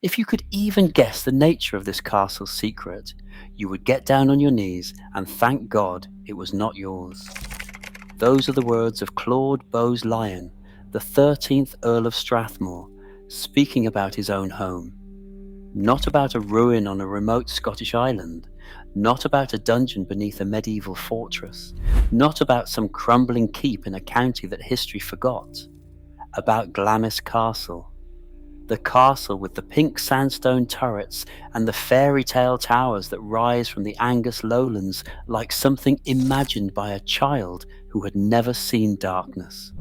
If you could even guess the nature of this castle's secret, you would get down on your knees and thank God it was not yours. Those are the words of Claude Bowes-Lyon, the 13th Earl of Strathmore, speaking about his own home. Not about a ruin on a remote Scottish island, not about a dungeon beneath a medieval fortress, not about some crumbling keep in a county that history forgot. About Glamis Castle. The castle with the pink sandstone turrets and the fairy tale towers that rise from the Angus lowlands like something imagined by a child who had never seen darkness.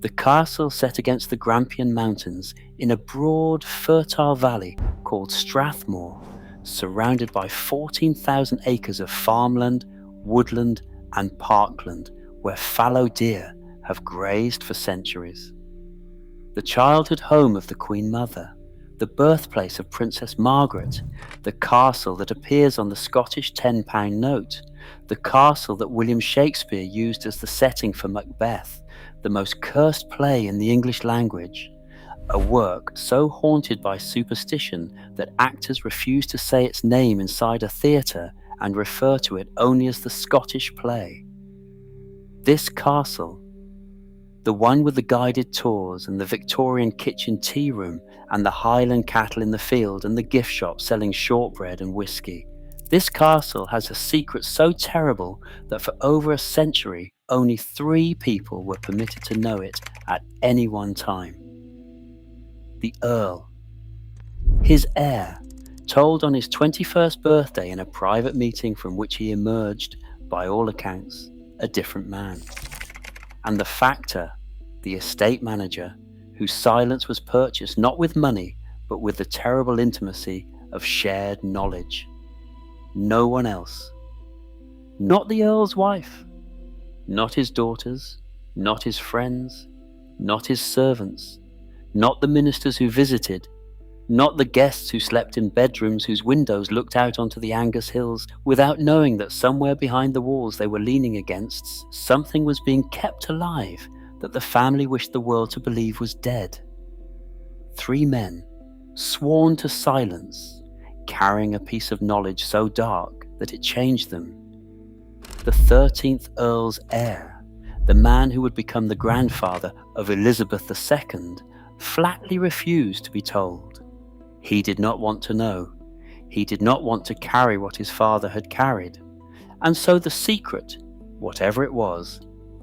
The castle set against the Grampian Mountains in a broad, fertile valley called Strathmore, surrounded by 14,000 acres of farmland, woodland and parkland where fallow deer have grazed for centuries. The childhood home of the Queen Mother, the birthplace of Princess Margaret, the castle that appears on the Scottish £10 note, the castle that William Shakespeare used as the setting for Macbeth, the most cursed play in the English language, a work so haunted by superstition that actors refuse to say its name inside a theatre and refer to it only as the Scottish play. This castle, the one with the guided tours and the Victorian kitchen tea room and the Highland cattle in the field and the gift shop selling shortbread and whiskey. This castle has a secret so terrible that for over a century only 3 people were permitted to know it at any one time. The Earl. His heir, told on his 21st birthday in a private meeting from which he emerged, by all accounts, a different man. And the factor, the estate manager, whose silence was purchased not with money, but with the terrible intimacy of shared knowledge. No one else. Not the Earl's wife, not his daughters, not his friends, not his servants, not the ministers who visited, not the guests who slept in bedrooms whose windows looked out onto the Angus Hills without knowing that somewhere behind the walls they were leaning against, something was being kept alive that the family wished the world to believe was dead. 3 men, sworn to silence, carrying a piece of knowledge so dark that it changed them. The 13th Earl's heir, the man who would become the grandfather of Elizabeth II, flatly refused to be told. He did not want to know. He did not want to carry what his father had carried. And so the secret, whatever it was,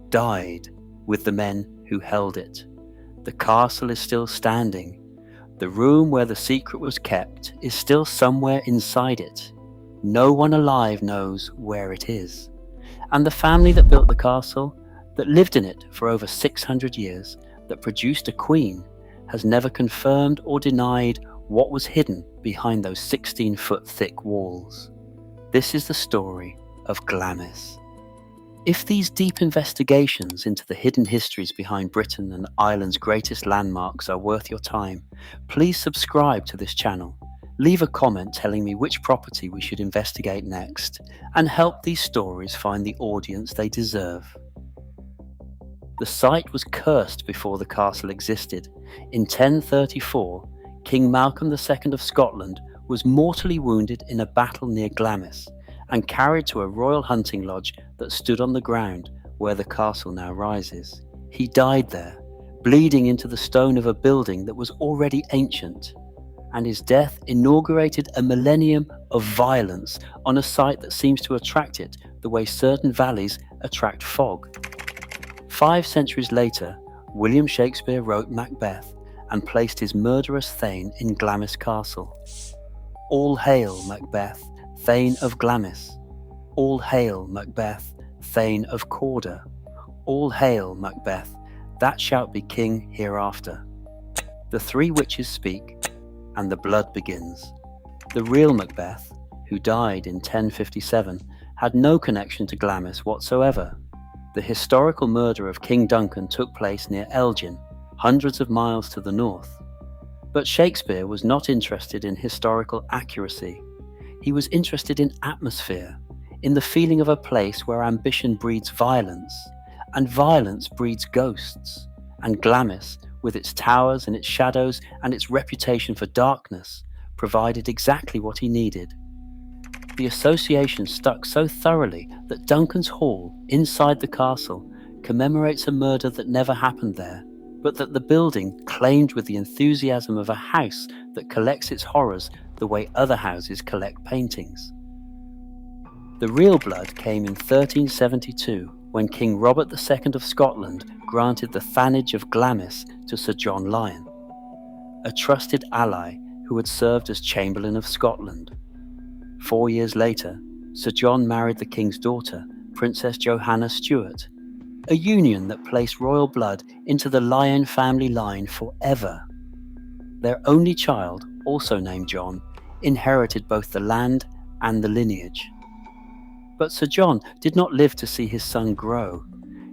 died with the men who held it. The castle is still standing. The room where the secret was kept is still somewhere inside it. No one alive knows where it is. And the family that built the castle, that lived in it for over 600 years, that produced a queen, has never confirmed or denied what was hidden behind those 16-foot thick walls. This is the story of Glamis. If these deep investigations into the hidden histories behind Britain and Ireland's greatest landmarks are worth your time, please subscribe to this channel, leave a comment telling me which property we should investigate next, and help these stories find the audience they deserve. The site was cursed before the castle existed. In 1034, King Malcolm II of Scotland was mortally wounded in a battle near Glamis and carried to a royal hunting lodge that stood on the ground where the castle now rises. He died there, bleeding into the stone of a building that was already ancient, and his death inaugurated a millennium of violence on a site that seems to attract it the way certain valleys attract fog. 5 centuries later, William Shakespeare wrote Macbeth and placed his murderous Thane in Glamis Castle. All hail Macbeth, Thane of Glamis. All hail Macbeth, Thane of Cawdor. All hail Macbeth, that shalt be king hereafter. The 3 witches speak, and the blood begins. The real Macbeth, who died in 1057, had no connection to Glamis whatsoever. The historical murder of King Duncan took place near Elgin, hundreds of miles to the north. But Shakespeare was not interested in historical accuracy. He was interested in atmosphere, in the feeling of a place where ambition breeds violence, and violence breeds ghosts, and Glamis with its towers and its shadows and its reputation for darkness, provided exactly what he needed. The association stuck so thoroughly that Duncan's Hall, inside the castle, commemorates a murder that never happened there, but that the building claimed with the enthusiasm of a house that collects its horrors the way other houses collect paintings. The real blood came in 1372, when King Robert II of Scotland granted the Thanage of Glamis to Sir John Lyon, a trusted ally who had served as Chamberlain of Scotland. 4 years later, Sir John married the king's daughter, Princess Johanna Stuart, a union that placed royal blood into the Lyon family line forever. Their only child, also named John, inherited both the land and the lineage. But Sir John did not live to see his son grow.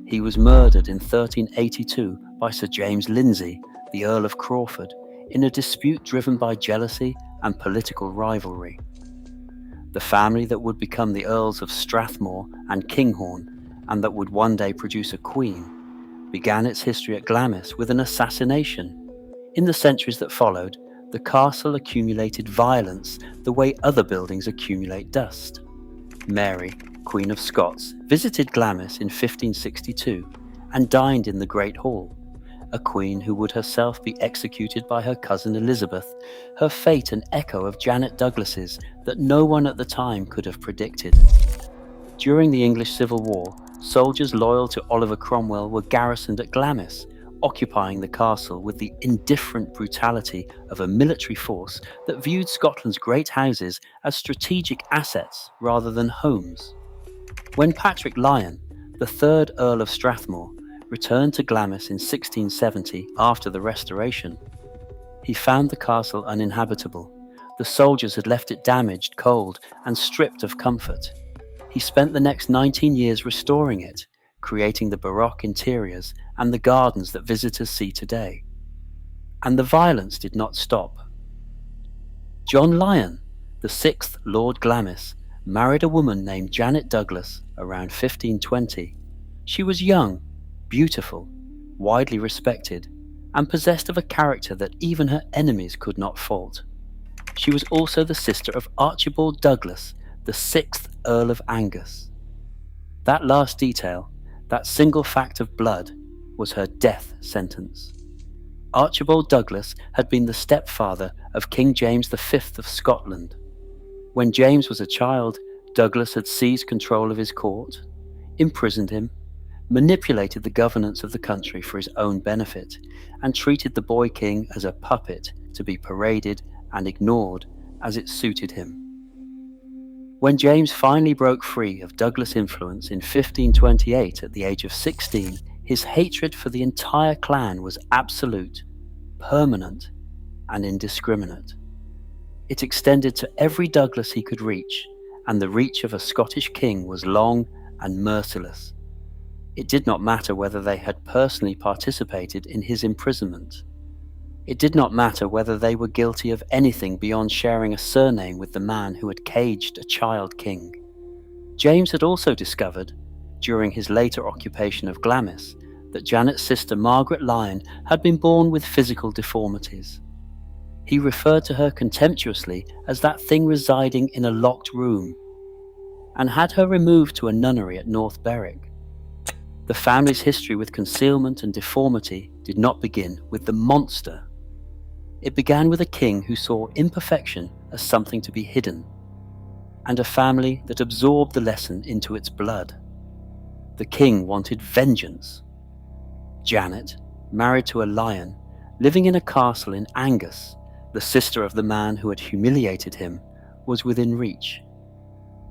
He was murdered in 1382 by Sir James Lindsay, the Earl of Crawford, in a dispute driven by jealousy and political rivalry. The family that would become the Earls of Strathmore and Kinghorn, and that would one day produce a queen, began its history at Glamis with an assassination. In the centuries that followed, the castle accumulated violence the way other buildings accumulate dust. Mary, Queen of Scots, visited Glamis in 1562 and dined in the Great Hall, a queen who would herself be executed by her cousin Elizabeth, her fate an echo of Janet Douglas's that no one at the time could have predicted. During the English Civil War, soldiers loyal to Oliver Cromwell were garrisoned at Glamis, occupying the castle with the indifferent brutality of a military force that viewed Scotland's great houses as strategic assets rather than homes. When Patrick Lyon, the third Earl of Strathmore, returned to Glamis in 1670 after the Restoration, he found the castle uninhabitable. The soldiers had left it damaged, cold, and stripped of comfort. He spent the next 19 years restoring it, creating the Baroque interiors and the gardens that visitors see today. And the violence did not stop. John Lyon, the 6th Lord Glamis, married a woman named Janet Douglas around 1520. She was young, beautiful, widely respected, and possessed of a character that even her enemies could not fault. She was also the sister of Archibald Douglas, the 6th Earl of Angus. That last detail, that single fact of blood, was her death sentence. Archibald Douglas had been the stepfather of King James V of Scotland. When James was a child, Douglas had seized control of his court, imprisoned him, manipulated the governance of the country for his own benefit, and treated the boy king as a puppet to be paraded and ignored as it suited him. When James finally broke free of Douglas' influence in 1528 at the age of 16, his hatred for the entire clan was absolute, permanent, and indiscriminate. It extended to every Douglas he could reach, and the reach of a Scottish king was long and merciless. It did not matter whether they had personally participated in his imprisonment. It did not matter whether they were guilty of anything beyond sharing a surname with the man who had caged a child king. James had also discovered, during his later occupation of Glamis, that Janet's sister Margaret Lyon had been born with physical deformities. He referred to her contemptuously as that thing residing in a locked room, and had her removed to a nunnery at North Berwick. The family's history with concealment and deformity did not begin with the monster. It began with a king who saw imperfection as something to be hidden, and a family that absorbed the lesson into its blood. The king wanted vengeance. Janet, married to a lion, living in a castle in Angus, the sister of the man who had humiliated him, was within reach.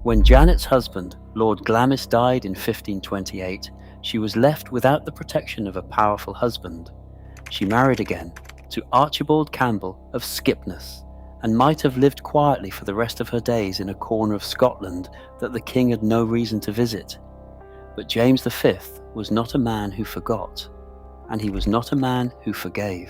When Janet's husband, Lord Glamis, died in 1528, she was left without the protection of a powerful husband. She married again to Archibald Campbell of Skipness, and might have lived quietly for the rest of her days in a corner of Scotland that the king had no reason to visit. But James V was not a man who forgot, and he was not a man who forgave.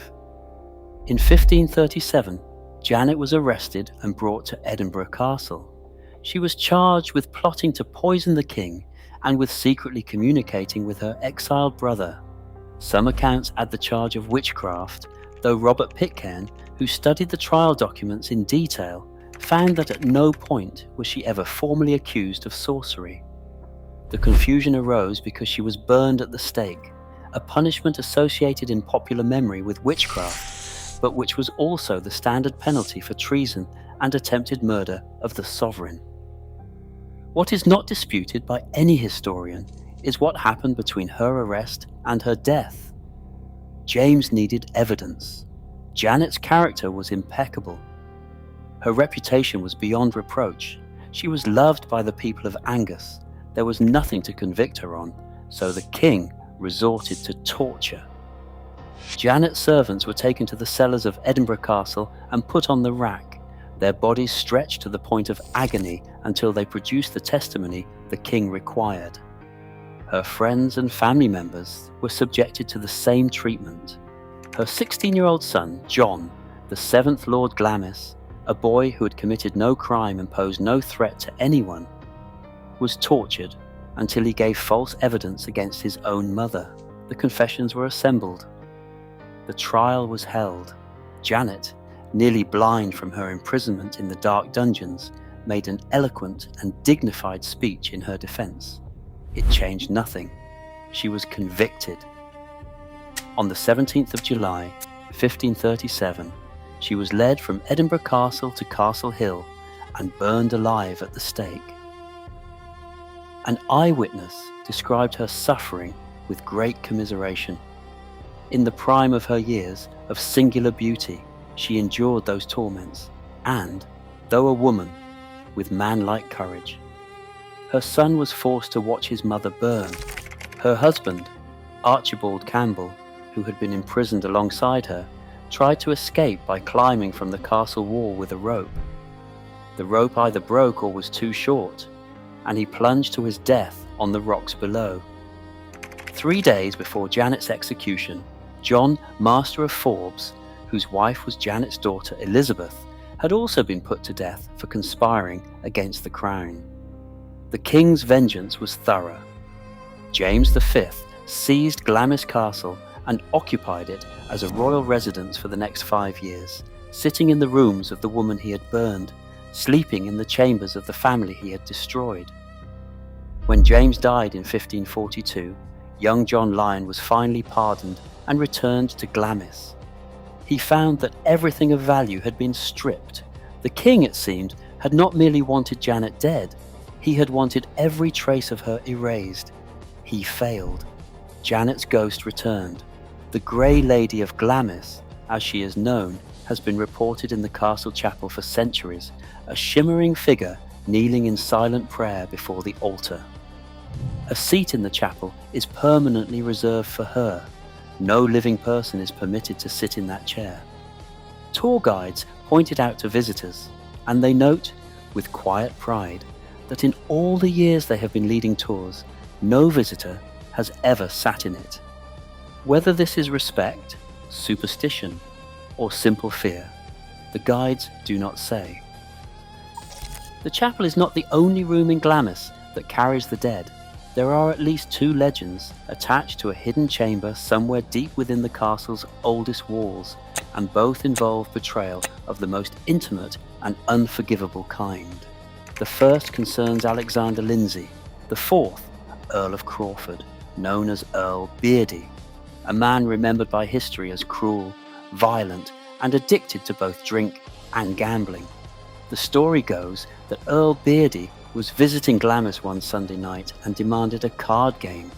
In 1537, Janet was arrested and brought to Edinburgh Castle. She was charged with plotting to poison the king and with secretly communicating with her exiled brother. Some accounts add the charge of witchcraft, though Robert Pitcairn, who studied the trial documents in detail, found that at no point was she ever formally accused of sorcery. The confusion arose because she was burned at the stake, a punishment associated in popular memory with witchcraft, but which was also the standard penalty for treason and attempted murder of the sovereign. What is not disputed by any historian is what happened between her arrest and her death. James needed evidence. Janet's character was impeccable. Her reputation was beyond reproach. She was loved by the people of Angus. There was nothing to convict her on, so the king resorted to torture. Janet's servants were taken to the cellars of Edinburgh Castle and put on the rack, their bodies stretched to the point of agony until they produced the testimony the king required. Her friends and family members were subjected to the same treatment. Her 16-year-old son, John, the 7th Lord Glamis, a boy who had committed no crime and posed no threat to anyone, was tortured until he gave false evidence against his own mother. The confessions were assembled. The trial was held. Janet, nearly blind from her imprisonment in the dark dungeons, made an eloquent and dignified speech in her defense. It changed nothing. She was convicted. On the 17th of July, 1537, she was led from Edinburgh Castle to Castle Hill and burned alive at the stake. An eyewitness described her suffering with great commiseration. In the prime of her years of singular beauty, she endured those torments, and, though a woman, with manlike courage. Her son was forced to watch his mother burn. Her husband, Archibald Campbell, who had been imprisoned alongside her, tried to escape by climbing from the castle wall with a rope. The rope either broke or was too short, and he plunged to his death on the rocks below. 3 days before Janet's execution, John, Master of Forbes, whose wife was Janet's daughter Elizabeth, had also been put to death for conspiring against the crown. The king's vengeance was thorough. James V seized Glamis Castle and occupied it as a royal residence for the next 5 years, sitting in the rooms of the woman he had burned, sleeping in the chambers of the family he had destroyed. When James died in 1542, young John Lyon was finally pardoned and returned to Glamis. He found that everything of value had been stripped. The king, it seemed, had not merely wanted Janet dead, he had wanted every trace of her erased. He failed. Janet's ghost returned. The Grey Lady of Glamis, as she is known, has been reported in the castle chapel for centuries, a shimmering figure kneeling in silent prayer before the altar. A seat in the chapel is permanently reserved for her. No living person is permitted to sit in that chair. Tour guides point it out to visitors, and they note, with quiet pride, that in all the years they have been leading tours, no visitor has ever sat in it. Whether this is respect, superstition, or simple fear, the guides do not say. The chapel is not the only room in Glamis that carries the dead. There are at least 2 legends attached to a hidden chamber somewhere deep within the castle's oldest walls, and both involve betrayal of the most intimate and unforgivable kind. The first concerns Alexander Lindsay, the 4th, Earl of Crawford, known as Earl Beardy, a man remembered by history as cruel, violent, and addicted to both drink and gambling. The story goes that Earl Beardy was visiting Glamis one Sunday night and demanded a card game.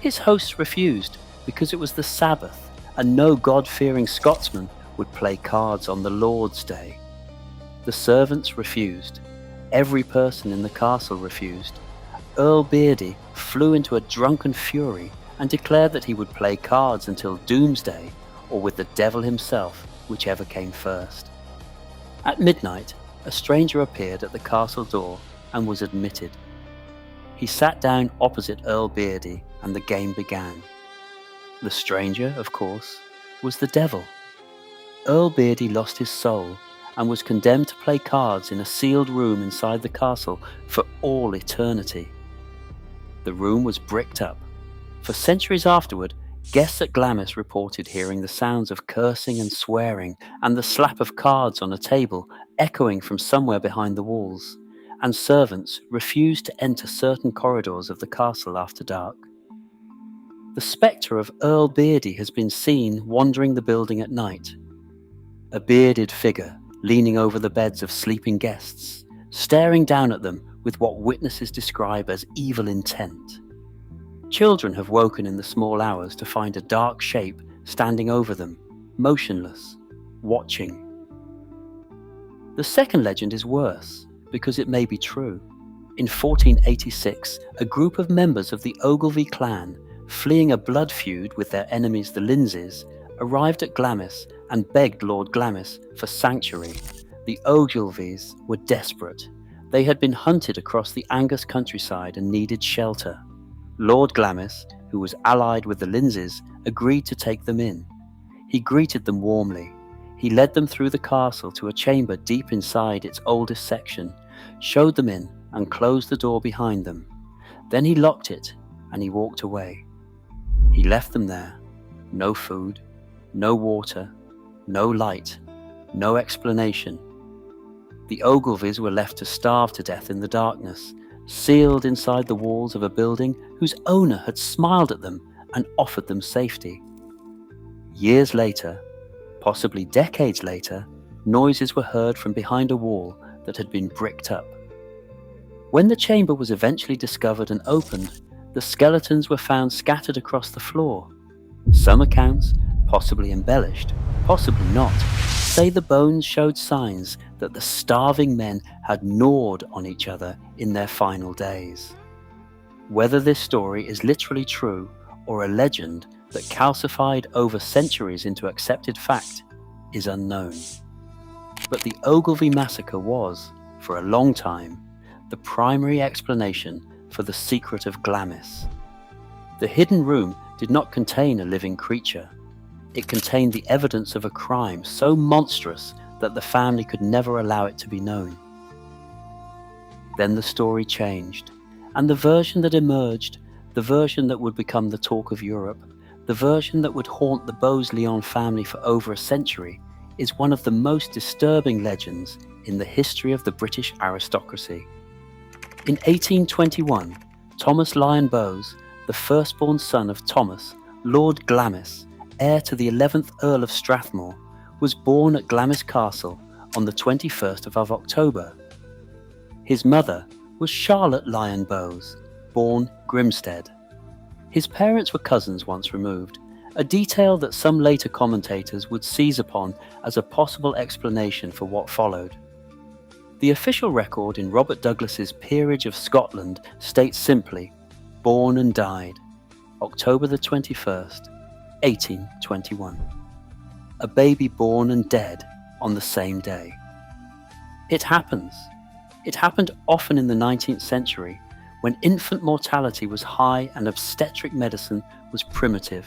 His hosts refused because it was the Sabbath, and no God-fearing Scotsman would play cards on the Lord's Day. The servants refused. Every person in the castle refused. Earl Beardy flew into a drunken fury and declared that he would play cards until doomsday, or with the devil himself, whichever came first. At midnight, a stranger appeared at the castle door and was admitted. He sat down opposite Earl Beardy and the game began. The stranger, of course, was the devil. Earl Beardy lost his soul and was condemned to play cards in a sealed room inside the castle for all eternity. The room was bricked up. For centuries afterward, Guests at Glamis reported hearing the sounds of cursing and swearing and the slap of cards on a table echoing from somewhere behind the walls, and servants refused to enter certain corridors of the castle after dark. The spectre of Earl Beardy has been seen wandering the building at night, a bearded figure leaning over the beds of sleeping guests, staring down at them with what witnesses describe as evil intent. Children have woken in the small hours to find a dark shape standing over them, motionless, watching. The second legend is worse, because it may be true. In 1486, a group of members of the Ogilvy clan, fleeing a blood feud with their enemies the Lindsays, arrived at Glamis and begged Lord Glamis for sanctuary. The Ogilvys were desperate. They had been hunted across the Angus countryside and needed shelter. Lord Glamis, who was allied with the Lindsays, agreed to take them in. He greeted them warmly. He led them through the castle to a chamber deep inside its oldest section, showed them in, and closed the door behind them. Then he locked it, and he walked away. He left them there. No food, no water, no light, no explanation. The Ogilvys were left to starve to death in the darkness, sealed inside the walls of a building whose owner had smiled at them and offered them safety. Years later, possibly decades later, noises were heard from behind a wall that had been bricked up. When the chamber was eventually discovered and opened, the skeletons were found scattered across the floor. Some accounts, possibly embellished, possibly not, say the bones showed signs that the starving men had gnawed on each other in their final days. Whether this story is literally true or a legend that calcified over centuries into accepted fact is unknown. But the Ogilvy massacre was, for a long time, the primary explanation for the secret of Glamis. The hidden room did not contain a living creature. It contained the evidence of a crime so monstrous that the family could never allow it to be known. Then the story changed, and the version that emerged, the version that would become the talk of Europe, the version that would haunt the Bowes-Lyon family for over a century, is one of the most disturbing legends in the history of the British aristocracy. In 1821, Thomas Lyon Bowes, the firstborn son of Thomas, Lord Glamis, heir to the 11th Earl of Strathmore, was born at Glamis Castle on the 21st of October. His mother was Charlotte Lyon Bowes, born Grimstead. His parents were cousins once removed, a detail that some later commentators would seize upon as a possible explanation for what followed. The official record in Robert Douglas's Peerage of Scotland states simply, born and died, October the 21st, 1821. A baby born and dead on the same day. It happens. It happened often in the 19th century, when infant mortality was high and obstetric medicine was primitive,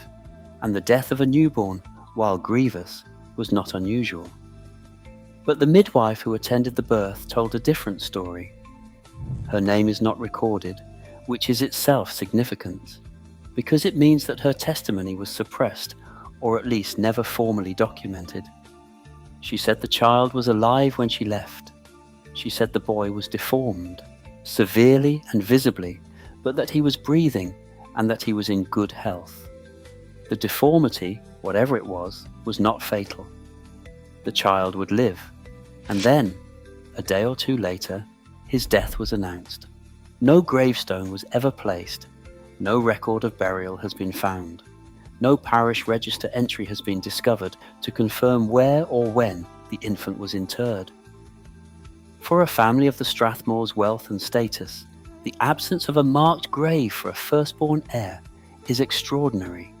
and the death of a newborn, while grievous, was not unusual. But the midwife who attended the birth told a different story. Her name is not recorded, which is itself significant, because it means that her testimony was suppressed, or at least never formally documented. She said the child was alive when she left. She said the boy was deformed, severely and visibly, but that he was breathing and that he was in good health. The deformity, whatever it was not fatal. The child would live, and then, a day or two later, his death was announced. No gravestone was ever placed. No record of burial has been found. No parish register entry has been discovered to confirm where or when the infant was interred. For a family of the Strathmore's wealth and status, the absence of a marked grave for a firstborn heir is extraordinary.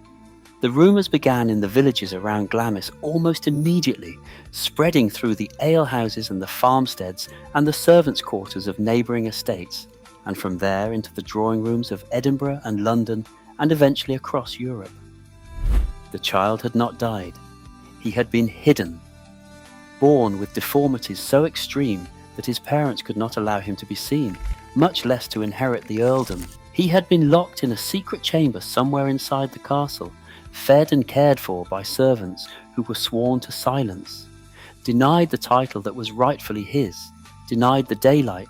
The rumours began in the villages around Glamis almost immediately, spreading through the alehouses and the farmsteads and the servants' quarters of neighbouring estates, and from there into the drawing rooms of Edinburgh and London, and eventually across Europe. The child had not died. He had been hidden, born with deformities so extreme that his parents could not allow him to be seen, much less to inherit the earldom. He had been locked in a secret chamber somewhere inside the castle, fed and cared for by servants who were sworn to silence, denied the title that was rightfully his, denied the daylight,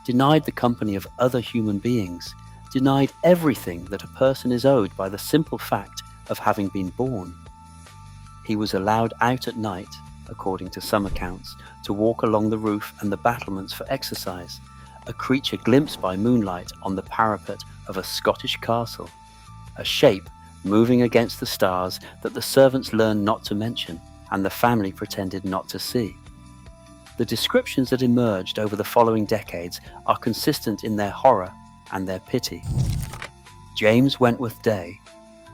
denied the company of other human beings, denied everything that a person is owed by the simple fact of having been born. He was allowed out at night, according to some accounts, to walk along the roof and the battlements for exercise, a creature glimpsed by moonlight on the parapet of a Scottish castle, a shape moving against the stars that the servants learned not to mention and the family pretended not to see. The descriptions that emerged over the following decades are consistent in their horror and their pity. James Wentworth Day,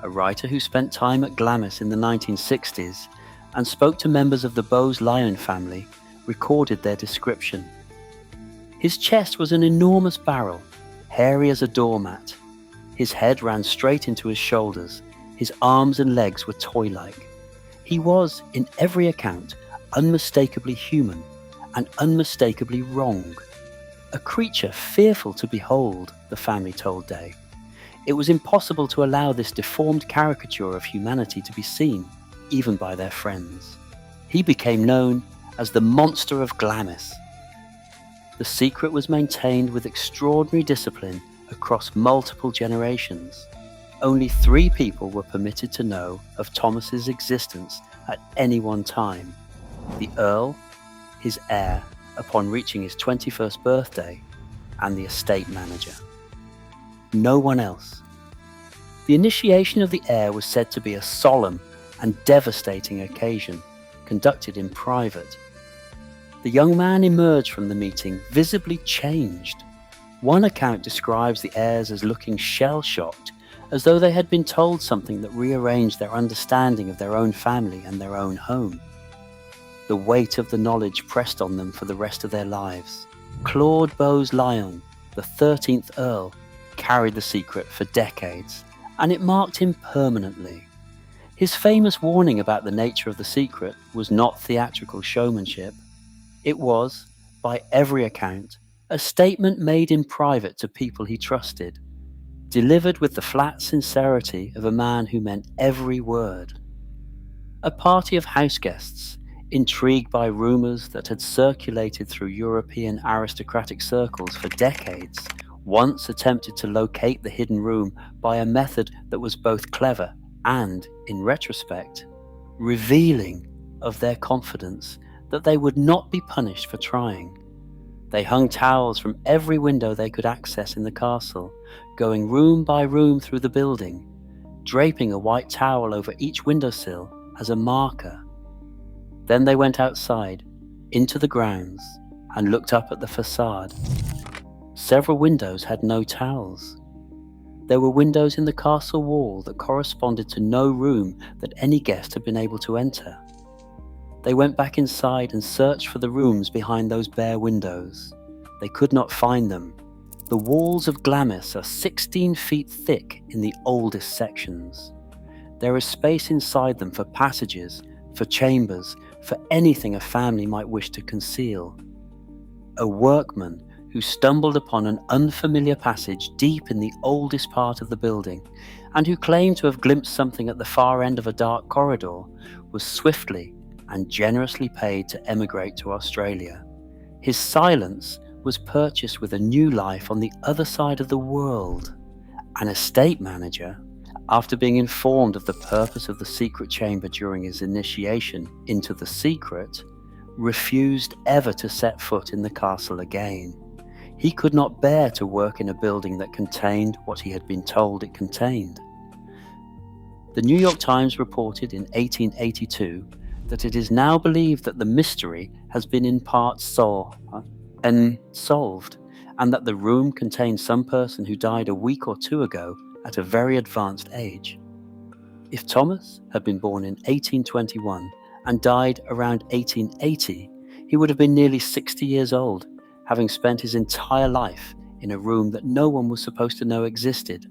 a writer who spent time at Glamis in the 1960s and spoke to members of the Bowes-Lyon family, recorded their description. His chest was an enormous barrel, hairy as a doormat. His head ran straight into his shoulders. His arms and legs were toy-like. He was, in every account, unmistakably human and unmistakably wrong. A creature fearful to behold, the family told Day. It was impossible to allow this deformed caricature of humanity to be seen, even by their friends. He became known as the Monster of Glamis. The secret was maintained with extraordinary discipline across multiple generations. Only 3 people were permitted to know of Thomas's existence at any one time: the Earl, his heir upon reaching his 21st birthday, and the estate manager. No one else. The initiation of the heir was said to be a solemn and devastating occasion, conducted in private. The young man emerged from the meeting visibly changed. One account describes the heirs as looking shell-shocked, as though they had been told something that rearranged their understanding of their own family and their own home. The weight of the knowledge pressed on them for the rest of their lives. Claude Bowes-Lyon, the 13th Earl, carried the secret for decades, and it marked him permanently. His famous warning about the nature of the secret was not theatrical showmanship. It was, by every account, a statement made in private to people he trusted, delivered with the flat sincerity of a man who meant every word. A party of house guests, intrigued by rumours that had circulated through European aristocratic circles for decades, once attempted to locate the hidden room by a method that was both clever and, in retrospect, revealing of their confidence that they would not be punished for trying. They hung towels from every window they could access in the castle, going room by room through the building, draping a white towel over each windowsill as a marker. Then they went outside, into the grounds, and looked up at the facade. Several windows had no towels. There were windows in the castle wall that corresponded to no room that any guest had been able to enter. They went back inside and searched for the rooms behind those bare windows. They could not find them. The walls of Glamis are 16 feet thick in the oldest sections. There is space inside them for passages, for chambers, for anything a family might wish to conceal. A workman who stumbled upon an unfamiliar passage deep in the oldest part of the building, and who claimed to have glimpsed something at the far end of a dark corridor, was swiftly and generously paid to emigrate to Australia. His silence was purchased with a new life on the other side of the world. An estate manager, after being informed of the purpose of the secret chamber during his initiation into the secret, refused ever to set foot in the castle again. He could not bear to work in a building that contained what he had been told it contained. The New York Times reported in 1882 that it is now believed that the mystery has been in part solved, and that the room contained some person who died a week or 2 ago at a very advanced age. If Thomas had been born in 1821 and died around 1880, he would have been nearly 60 years old, having spent his entire life in a room that no one was supposed to know existed.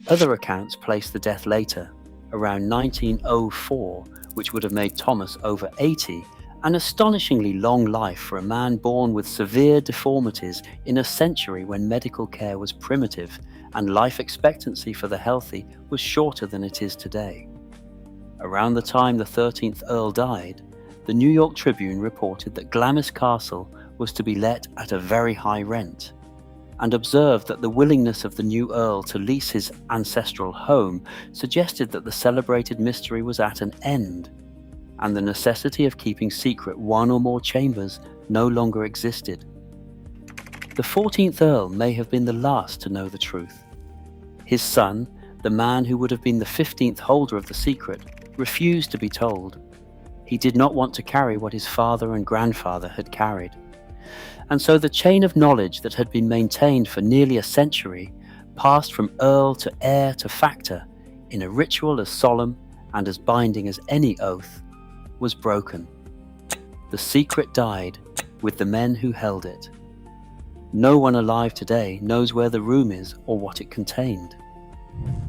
Other accounts place the death later, around 1904, which would have made Thomas over 80, an astonishingly long life for a man born with severe deformities in a century when medical care was primitive and life expectancy for the healthy was shorter than it is today. Around the time the 13th Earl died, the New York Tribune reported that Glamis Castle was to be let at a very high rent, and observed that the willingness of the new Earl to lease his ancestral home suggested that the celebrated mystery was at an end, and the necessity of keeping secret one or more chambers no longer existed. The 14th Earl may have been the last to know the truth. His son, the man who would have been the 15th holder of the secret, refused to be told. He did not want to carry what his father and grandfather had carried. And so the chain of knowledge that had been maintained for nearly a century passed from Earl to heir to factor in a ritual as solemn and as binding as any oath, was broken. The secret died with the men who held it. No one alive today knows where the room is or what it contained.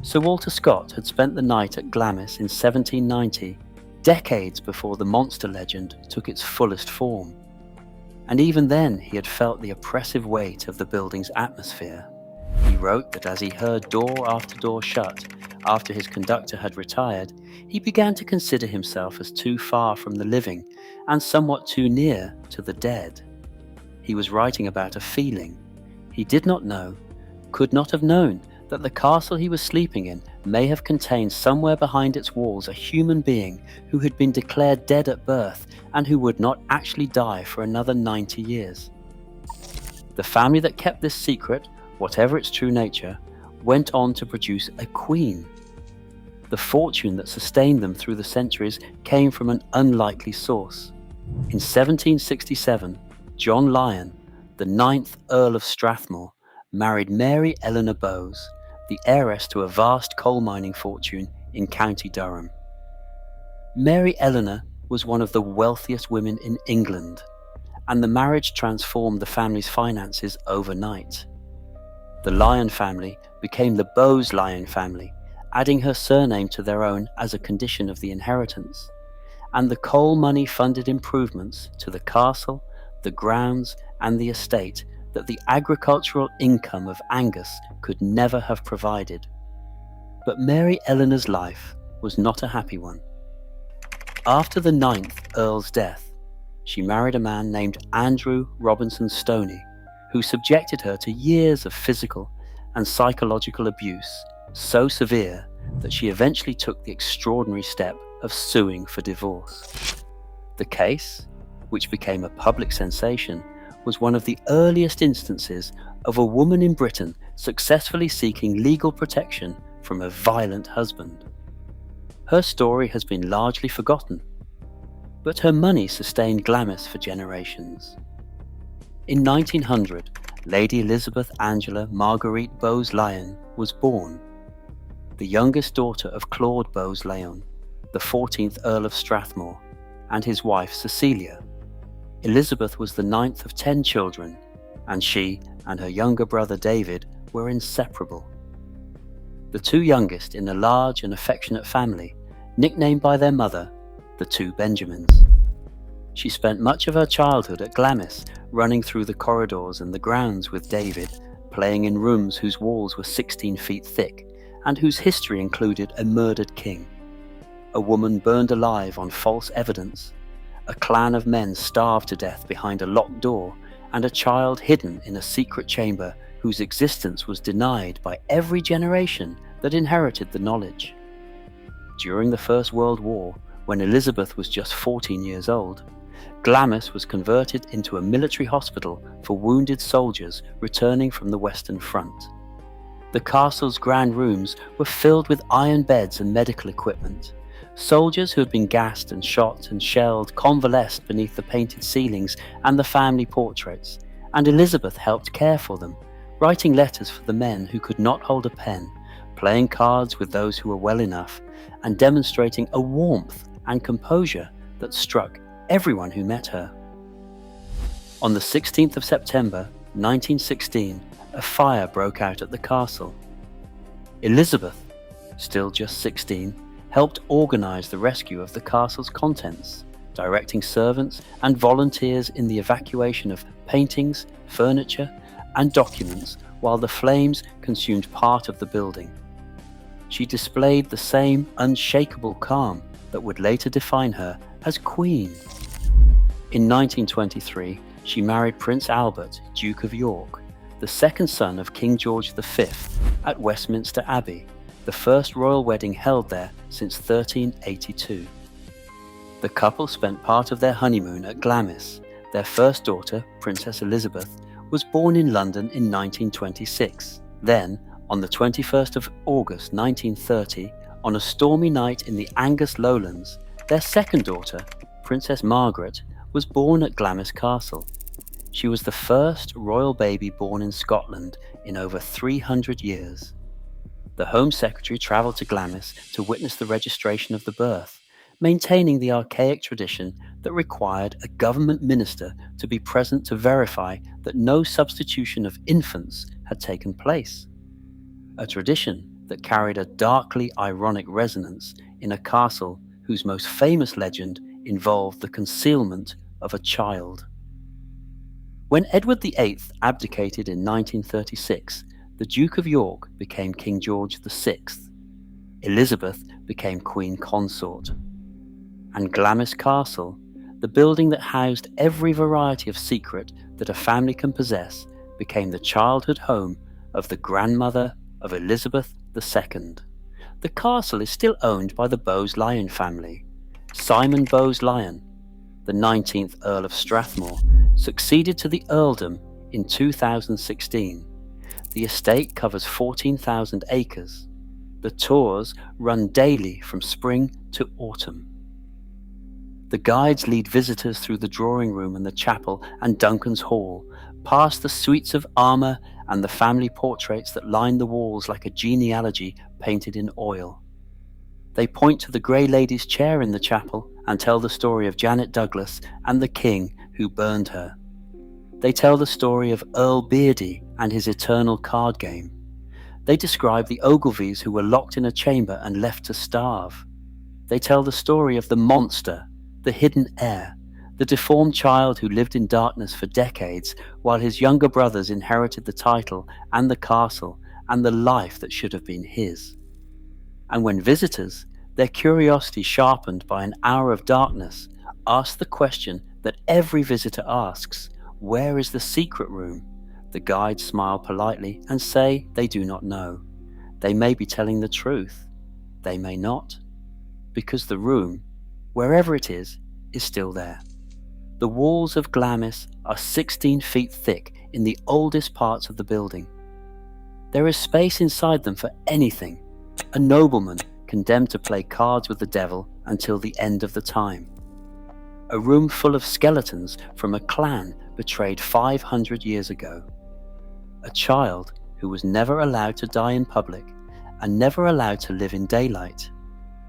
Sir Walter Scott had spent the night at Glamis in 1790, decades before the monster legend took its fullest form. And even then he had felt the oppressive weight of the building's atmosphere. He wrote that as he heard door after door shut after his conductor had retired, he began to consider himself as too far from the living and somewhat too near to the dead. He was writing about a feeling. He did not know, could not have known, that the castle he was sleeping in may have contained somewhere behind its walls a human being who had been declared dead at birth and who would not actually die for another 90 years. The family that kept this secret, whatever its true nature, went on to produce a queen. The fortune that sustained them through the centuries came from an unlikely source. In 1767, John Lyon, the 9th Earl of Strathmore, married Mary Eleanor Bowes, the heiress to a vast coal mining fortune in County Durham. Mary Eleanor was one of the wealthiest women in England, and the marriage transformed the family's finances overnight. The Lyon family became the Bowes-Lyon family, adding her surname to their own as a condition of the inheritance, and the coal money funded improvements to the castle, the grounds, and the estate that the agricultural income of Angus could never have provided. But Mary Eleanor's life was not a happy one. After the 9th Earl's death, she married a man named Andrew Robinson Stoney, who subjected her to years of physical and psychological abuse, so severe that she eventually took the extraordinary step of suing for divorce. The case, which became a public sensation, was one of the earliest instances of a woman in Britain successfully seeking legal protection from a violent husband. Her story has been largely forgotten, but her money sustained Glamis for generations. In 1900, Lady Elizabeth Angela Marguerite Bowes-Lyon was born, the youngest daughter of Claude Bowes-Lyon, the 14th Earl of Strathmore, and his wife Cecilia. Elizabeth was the 9th of 10 children, and she and her younger brother David were inseparable. The two youngest in a large and affectionate family, nicknamed by their mother the two Benjamins. She spent much of her childhood at Glamis, running through the corridors and the grounds with David, playing in rooms whose walls were 16 feet thick and whose history included a murdered king, a woman burned alive on false evidence, a clan of men starved to death behind a locked door, and a child hidden in a secret chamber whose existence was denied by every generation that inherited the knowledge. During the First World War, when Elizabeth was just 14 years old, Glamis was converted into a military hospital for wounded soldiers returning from the Western Front. The castle's grand rooms were filled with iron beds and medical equipment. Soldiers who had been gassed and shot and shelled convalesced beneath the painted ceilings and the family portraits, and Elizabeth helped care for them, writing letters for the men who could not hold a pen, playing cards with those who were well enough, and demonstrating a warmth and composure that struck everyone who met her. On the 16th of September, 1916, a fire broke out at the castle. Elizabeth, still just 16, helped organize the rescue of the castle's contents, directing servants and volunteers in the evacuation of paintings, furniture, and documents while the flames consumed part of the building. She displayed the same unshakable calm that would later define her as Queen. In 1923, she married Prince Albert, Duke of York, the second son of King George V, at Westminster Abbey, the first royal wedding held there since 1382. The couple spent part of their honeymoon at Glamis. Their first daughter, Princess Elizabeth, was born in London in 1926. Then, on the 21st of August 1930, on a stormy night in the Angus lowlands, their second daughter, Princess Margaret, was born at Glamis Castle. She was the first royal baby born in Scotland in over 300 years. The Home Secretary travelled to Glamis to witness the registration of the birth, maintaining the archaic tradition that required a government minister to be present to verify that no substitution of infants had taken place. A tradition that carried a darkly ironic resonance in a castle whose most famous legend involved the concealment of a child. When Edward VIII abdicated in 1936, the Duke of York became King George VI. Elizabeth became Queen Consort. And Glamis Castle, the building that housed every variety of secret that a family can possess, became the childhood home of the grandmother of Elizabeth II. The castle is still owned by the Bowes-Lyon family. Simon Bowes-Lyon, the 19th Earl of Strathmore, succeeded to the earldom in 2016. The estate covers 14,000 acres. The tours run daily from spring to autumn. The guides lead visitors through the drawing room and the chapel and Duncan's Hall, past the suites of armour and the family portraits that line the walls like a genealogy painted in oil. They point to the Grey Lady's chair in the chapel and tell the story of Janet Douglas and the king who burned her. They tell the story of Earl Beardy and his eternal card game. They describe the Ogilvies who were locked in a chamber and left to starve. They tell the story of the monster, the hidden heir, the deformed child who lived in darkness for decades while his younger brothers inherited the title and the castle and the life that should have been his. And when visitors, their curiosity sharpened by an hour of darkness, ask the question that every visitor asks, "Where is the secret room?" the guides smile politely and say they do not know. They may be telling the truth. They may not. Because the room, wherever it is still there. The walls of Glamis are 16 feet thick in the oldest parts of the building. There is space inside them for anything. A nobleman condemned to play cards with the devil until the end of the time. A room full of skeletons from a clan betrayed 500 years ago. A child who was never allowed to die in public and never allowed to live in daylight.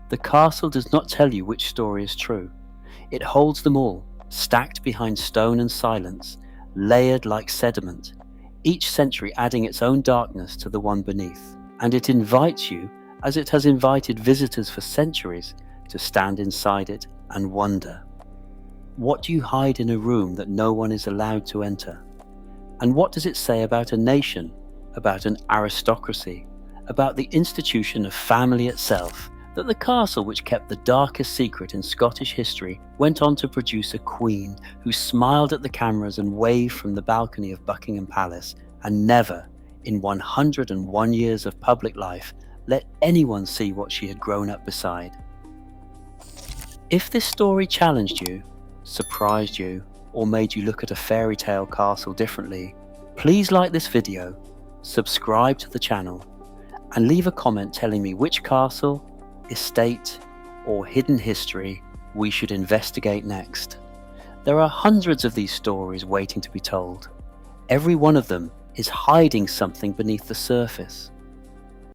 The castle does not tell you which story is true. It holds them all, stacked behind stone and silence, layered like sediment, each century adding its own darkness to the one beneath. And it invites you, as it has invited visitors for centuries, to stand inside it and wonder. What do you hide in a room that no one is allowed to enter? And what does it say about a nation, about an aristocracy, about the institution of family itself, that the castle which kept the darkest secret in Scottish history went on to produce a queen who smiled at the cameras and waved from the balcony of Buckingham Palace, and never, in 101 years of public life, let anyone see what she had grown up beside. If this story challenged you, surprised you, or made you look at a fairy tale castle differently, please like this video, subscribe to the channel, and leave a comment telling me which castle, estate, or hidden history we should investigate next. There are hundreds of these stories waiting to be told. Every one of them is hiding something beneath the surface.